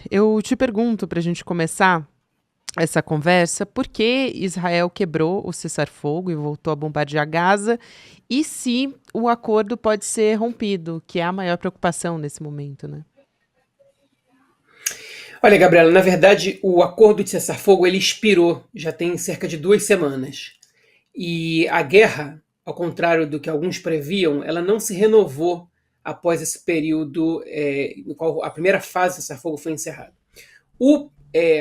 eu te pergunto para a gente começar essa conversa, por que Israel quebrou o cessar-fogo e voltou a bombardear Gaza, e se o acordo pode ser rompido, que é a maior preocupação nesse momento, né? Olha, Gabriela, na verdade, o acordo de cessar-fogo ele expirou já tem cerca de 2 semanas. E a guerra, ao contrário do que alguns previam, ela não se renovou após esse período no qual a primeira fase do cessar-fogo foi encerrada. O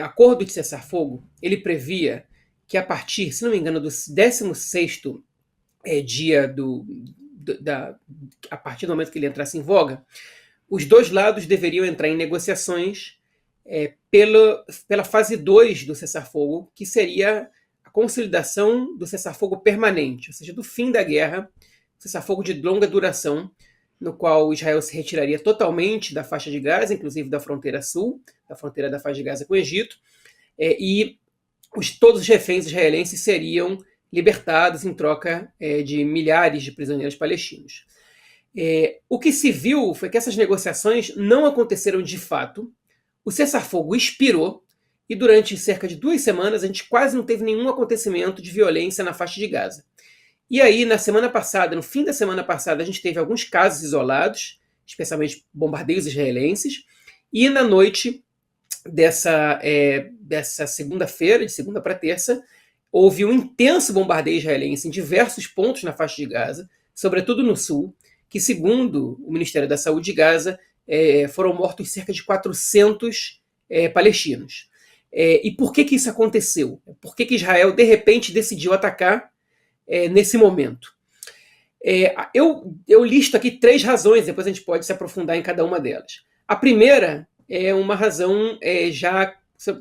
acordo de cessar-fogo ele previa que a partir, se não me engano, do 16º dia a partir do momento que ele entrasse em voga, os dois lados deveriam entrar em negociações pela fase 2 do cessar-fogo, que seria a consolidação do cessar-fogo permanente, ou seja, do fim da guerra, cessar-fogo de longa duração, no qual Israel se retiraria totalmente da faixa de Gaza, inclusive da fronteira sul, da fronteira da faixa de Gaza com o Egito, e todos os reféns israelenses seriam libertados em troca de milhares de prisioneiros palestinos. O que se viu foi que essas negociações não aconteceram de fato, o cessar-fogo expirou e durante cerca de 2 semanas a gente quase não teve nenhum acontecimento de violência na faixa de Gaza. E aí, na semana passada, no fim da semana passada, a gente teve alguns casos isolados, especialmente bombardeios israelenses, e na noite dessa segunda-feira, de segunda para terça, houve um intenso bombardeio israelense em diversos pontos na faixa de Gaza, sobretudo no sul, que, segundo o Ministério da Saúde de Gaza, foram mortos cerca de 400 palestinos. E por que isso aconteceu? Por que Israel, de repente, decidiu atacar nesse momento? Eu listo aqui 3 razões, depois a gente pode se aprofundar em cada uma delas. A primeira é uma razão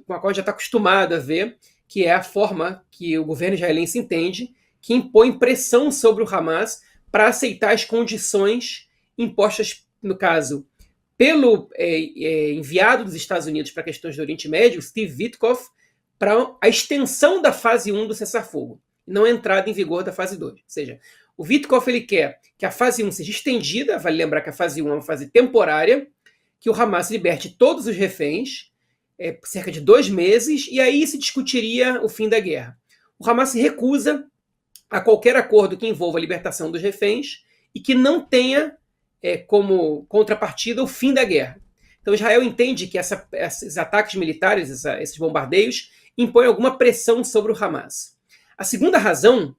com a qual já está acostumado a ver, que é a forma que o governo israelense entende que impõe pressão sobre o Hamas para aceitar as condições impostas, no caso, pelo enviado dos Estados Unidos para questões do Oriente Médio, Steve Witkoff, para a extensão da fase 1 do cessar-fogo, não a entrada em vigor da fase 2. Ou seja, o Witkoff ele quer que a fase 1 seja estendida, vale lembrar que a fase 1 é uma fase temporária, que o Hamas liberte todos os reféns, por cerca de 2 meses, e aí se discutiria o fim da guerra. O Hamas se recusa a qualquer acordo que envolva a libertação dos reféns e que não tenha como contrapartida o fim da guerra. Então Israel entende que esses ataques militares, esses bombardeios, impõem alguma pressão sobre o Hamas. A segunda razão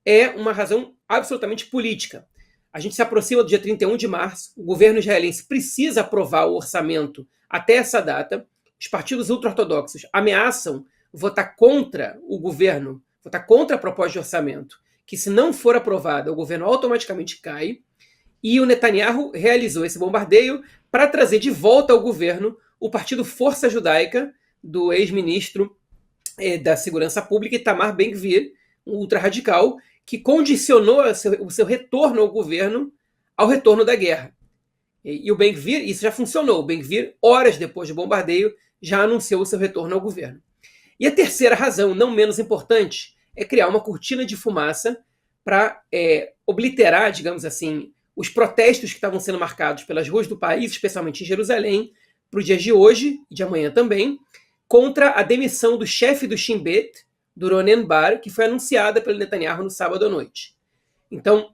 é uma razão absolutamente política. A gente se aproxima do dia 31 de março, o governo israelense precisa aprovar o orçamento até essa data. Os partidos ultra-ortodoxos ameaçam votar contra o governo, votar contra a proposta de orçamento, que se não for aprovada, o governo automaticamente cai. E o Netanyahu realizou esse bombardeio para trazer de volta ao governo o partido Força Judaica do ex-ministro da Segurança Pública, Itamar Ben-Gvir, um ultra-radical, que condicionou o seu retorno ao governo ao retorno da guerra. E o Ben-Gvir, isso já funcionou. O Ben-Gvir, horas depois do bombardeio, já anunciou o seu retorno ao governo. E a terceira razão, não menos importante, é criar uma cortina de fumaça para obliterar, digamos assim, os protestos que estavam sendo marcados pelas ruas do país, especialmente em Jerusalém, para os dias de hoje e de amanhã também, contra a demissão do chefe do Shin Bet, do Ronen Bar, que foi anunciada pelo Netanyahu no sábado à noite. Então,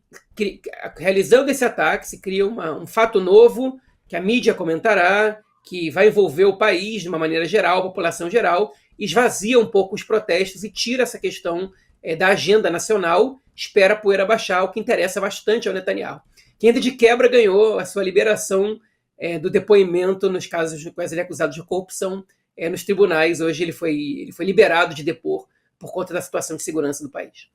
realizando esse ataque, se cria um fato novo, que a mídia comentará, que vai envolver o país de uma maneira geral, a população geral, esvazia um pouco os protestos e tira essa questão da agenda nacional, espera a poeira baixar, o que interessa bastante ao Netanyahu. Que ainda de quebra ganhou a sua liberação do depoimento nos casos de quais ele é acusado de corrupção nos tribunais. Hoje ele foi liberado de depor por conta da situação de segurança do país.